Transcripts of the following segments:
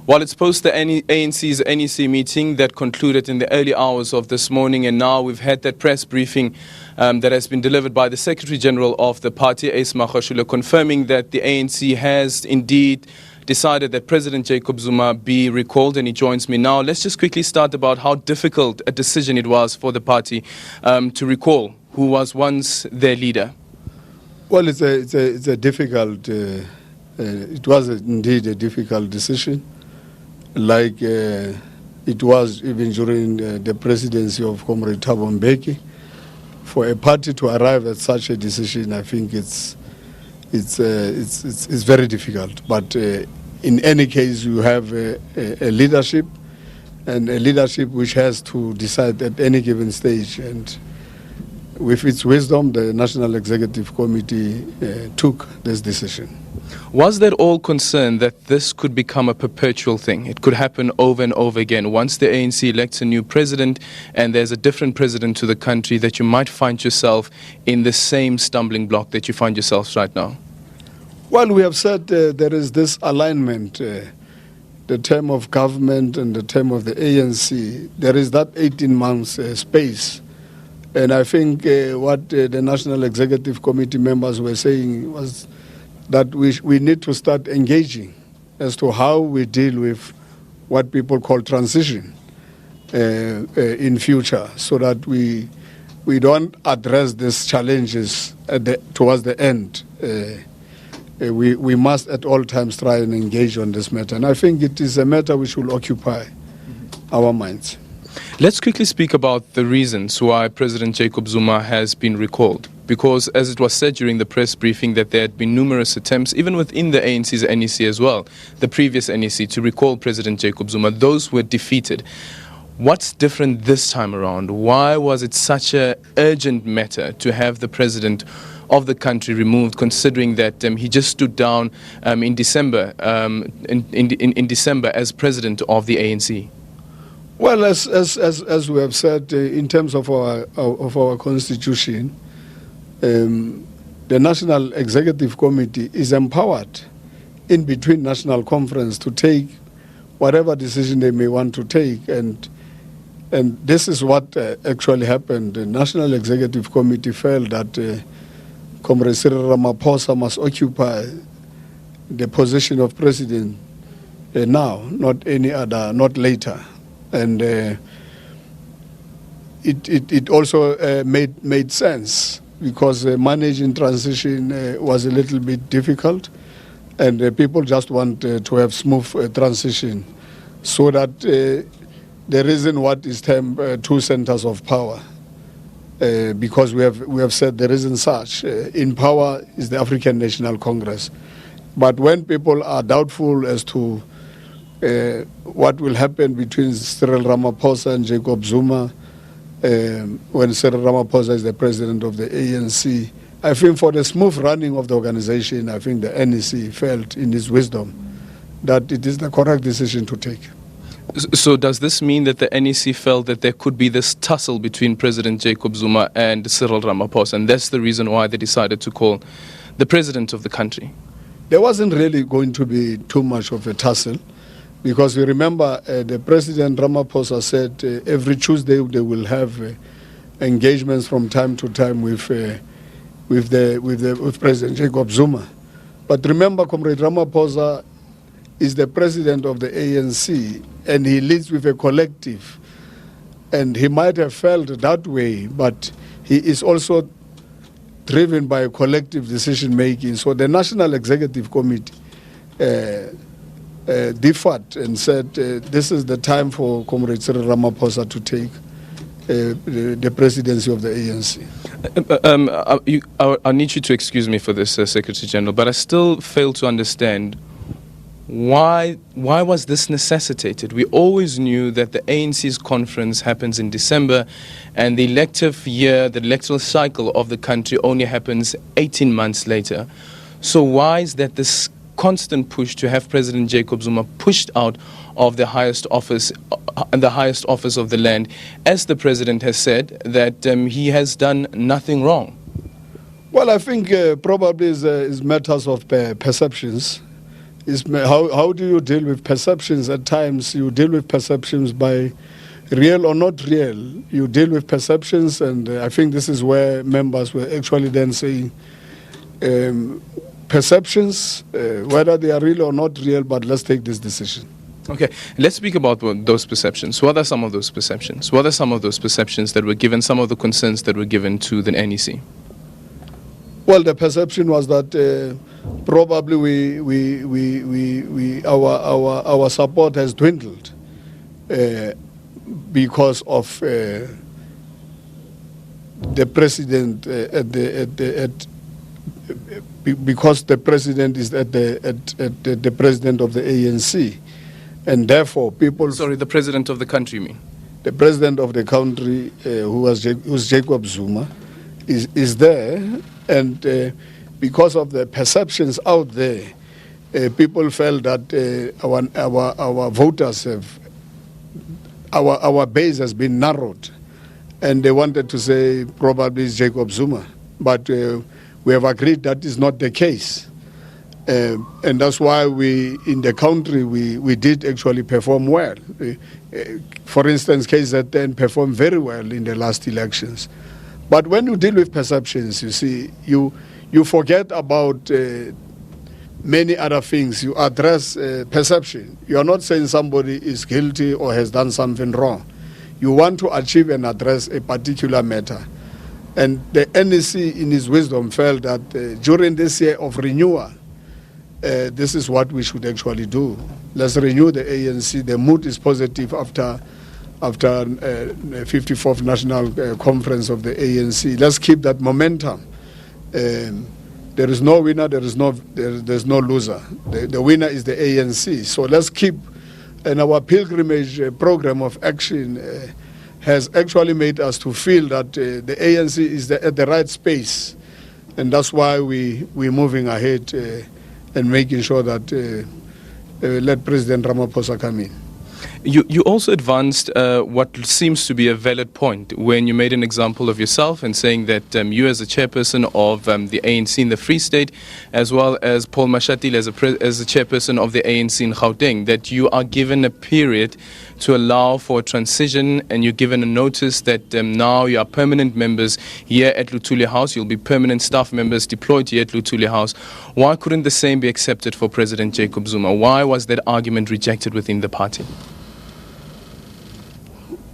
Well, it's post the ANC's NEC meeting that concluded in the early hours of this morning, and now we've had that press briefing that has been delivered by the Secretary General of the party, Magashule, confirming that the ANC has indeed decided that President Jacob Zuma be recalled, and he joins me now. Let's just quickly start about how difficult a decision it was for the party to recall who was once their leader. Well, it's a difficult, it was indeed a difficult decision, like it was even during the presidency of Comrade Thabo Mbeki. For a party to arrive at such a decision, I think it's very difficult. But in any case, you have a leadership, and a leadership which has to decide at any given stage. And with its wisdom, the National Executive Committee took this decision. Was there all concern that this could become a perpetual thing? It could happen over and over again. Once the ANC elects a new president and there's a different president to the country, that you might find yourself in the same stumbling block that you find yourselves right now? Well, we have said there is this alignment, the term of government and the term of the ANC. There is that 18 months space. And I think what the National Executive Committee members were saying was that we need to start engaging as to how we deal with what people call transition in future, so that we don't address these challenges towards the end. We must at all times try and engage on this matter. And I think it is a matter which will occupy our minds. Let's quickly speak about the reasons why President Jacob Zuma has been recalled. Because as it was said during the press briefing that there had been numerous attempts, even within the ANC's NEC as well, the previous NEC, to recall President Jacob Zuma, those were defeated. What's different this time around? Why was it such an urgent matter to have the president of the country removed, considering that he just stood down in December as president of the ANC? Well, as we have said, in terms of our constitution, the National Executive Committee is empowered in between National Conference to take whatever decision they may want to take, and this is what actually happened. The National Executive Committee felt that Comrade Cyril Ramaphosa must occupy the position of president now, not any other, not later. And it also made sense, because managing transition was a little bit difficult, and people just want to have smooth transition, so that there isn't what is termed two centers of power, because we have said there isn't such. In power is the African National Congress, but when people are doubtful as to what will happen between Cyril Ramaphosa and Jacob Zuma, when Cyril Ramaphosa is the president of the ANC, I think for the smooth running of the organization, I think the NEC felt in its wisdom that it is the correct decision to take. So does this mean that the NEC felt that there could be this tussle between President Jacob Zuma and Cyril Ramaphosa, and that's the reason why they decided to call the president of the country? There wasn't really going to be too much of a tussle, because we remember the President Ramaphosa said every Tuesday they will have engagements from time to time with President Jacob Zuma. But remember, Comrade Ramaphosa is the president of the ANC, and he leads with a collective. And he might have felt that way, but he is also driven by collective decision-making. So the National Executive Committee differed and said this is the time for Comrade Cyril Ramaphosa to take the presidency of the ANC. I need you to excuse me for this, Secretary General, but I still fail to understand why was this necessitated? We always knew that the ANC's conference happens in December, and the elective year, the electoral cycle of the country only happens 18 months later. So why is that this constant push to have President Jacob Zuma pushed out of the highest office of the land, as the president has said that he has done nothing wrong? Well, I think probably is matters of perceptions. How do you deal with perceptions? At times you deal with perceptions by real or not real. You deal with perceptions, and I think this is where members were actually then saying perceptions, whether they are real or not real, but let's take this decision. Okay, let's speak about those perceptions. What are some of those perceptions? What are some of those perceptions that were given, some of the concerns that were given to the NEC? Well, the perception was that probably our support has dwindled because of the president because the president is at the president of the ANC, and therefore people. Sorry, the president of the country, you mean? The president of the country, who's Jacob Zuma, is there, and because of the perceptions out there, people felt that our voters have our base has been narrowed, and they wanted to say probably it's Jacob Zuma, but we have agreed that is not the case, and that's why we in the country we did actually perform well. For instance, KZN performed very well in the last elections. But when you deal with perceptions, you see, you forget about many other things. You address perception. You are not saying somebody is guilty or has done something wrong. You want to achieve and address a particular matter. And the NEC, in his wisdom, felt that during this year of renewal, this is what we should actually do. Let's renew the ANC. The mood is positive after 54th National Conference of the ANC. Let's keep that momentum. There is no winner, there's no loser. The winner is the ANC. So let's keep, and our pilgrimage program of action has actually made us to feel that the ANC is at the right space, and that's why we're moving ahead and making sure that let President Ramaphosa come in. You also advanced what seems to be a valid point when you made an example of yourself and saying that you as a chairperson of the ANC in the Free State, as well as Paul Mashatile as the chairperson of the ANC in Gauteng, that you are given a period to allow for a transition, and you're given a notice that now you are permanent members here at Luthuli House. You'll be permanent staff members deployed here at Luthuli House. Why couldn't the same be accepted for President Jacob Zuma? Why was that argument rejected within the party?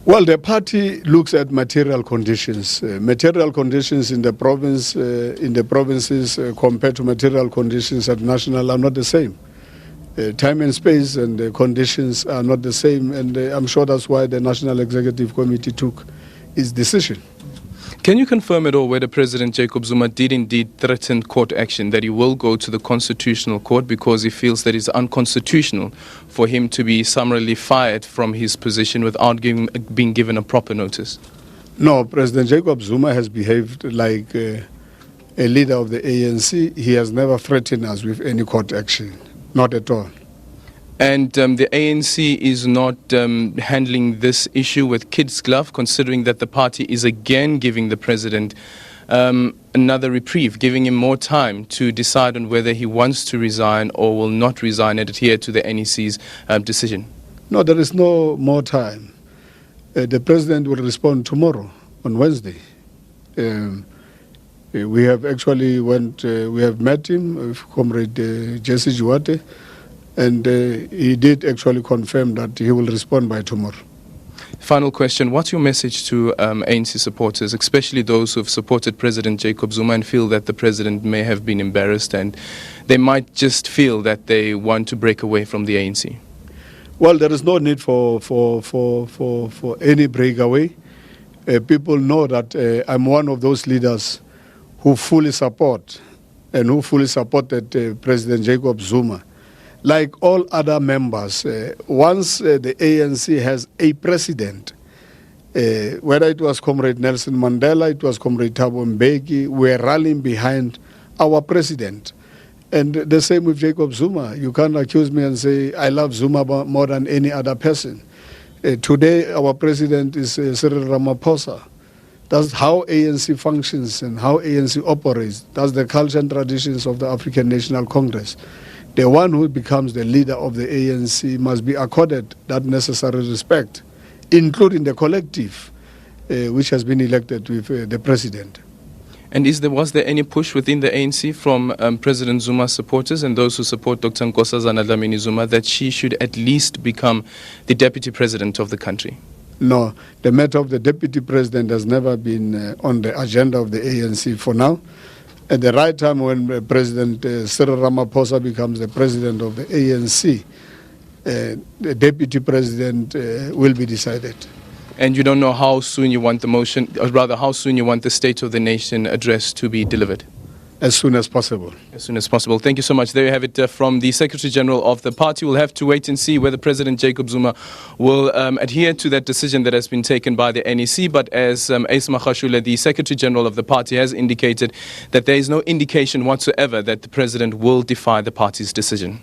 Well, the party looks at material conditions. Material conditions in the province, in the provinces, compared to material conditions at national are not the same. Time and space and the conditions are not the same, and I'm sure that's why the National Executive Committee took its decision. Can you confirm at all whether President Jacob Zuma did indeed threaten court action, that he will go to the Constitutional Court because he feels that it's unconstitutional for him to be summarily fired from his position without being given a proper notice? No, President Jacob Zuma has behaved like a leader of the ANC. He has never threatened us with any court action, not at all. And the ANC is not handling this issue with kid's glove, considering that the party is again giving the president another reprieve, giving him more time to decide on whether he wants to resign or will not resign and adhere to the NEC's decision. No, there is no more time. The president will respond tomorrow, on Wednesday. We have actually we have met him with Comrade Jesse Juwate, and he did actually confirm that he will respond by tomorrow. Final question. What's your message to ANC supporters, especially those who have supported President Jacob Zuma and feel that the president may have been embarrassed and they might just feel that they want to break away from the ANC? Well, there is no need for any breakaway. People know that I'm one of those leaders who fully support and who fully supported President Jacob Zuma. Like all other members, once the ANC has a president, whether it was Comrade Nelson Mandela, it was Comrade Thabo Mbeki, we're rallying behind our president. And the same with Jacob Zuma. You can't accuse me and say, I love Zuma more than any other person. Today, our president is Cyril Ramaphosa. That's how ANC functions and how ANC operates. That's the culture and traditions of the African National Congress. the one who becomes the leader of the ANC must be accorded that necessary respect, including the collective, which has been elected with the president. And was there any push within the ANC from President Zuma's supporters and those who support Dr. Nkosazana Dlamini Zuma that she should at least become the deputy president of the country? No, the matter of the deputy president has never been on the agenda of the ANC for now. At the right time, when President Cyril Ramaphosa becomes the president of the ANC, the deputy president will be decided. And you don't know how soon you want the motion, or rather how soon you want the State of the Nation address to be delivered? As soon as possible. As soon as possible. Thank you so much. There you have it from the Secretary General of the party. We'll have to wait and see whether President Jacob Zuma will adhere to that decision that has been taken by the NEC. But as Ace Magashule, the Secretary General of the party, has indicated that there is no indication whatsoever that the President will defy the party's decision.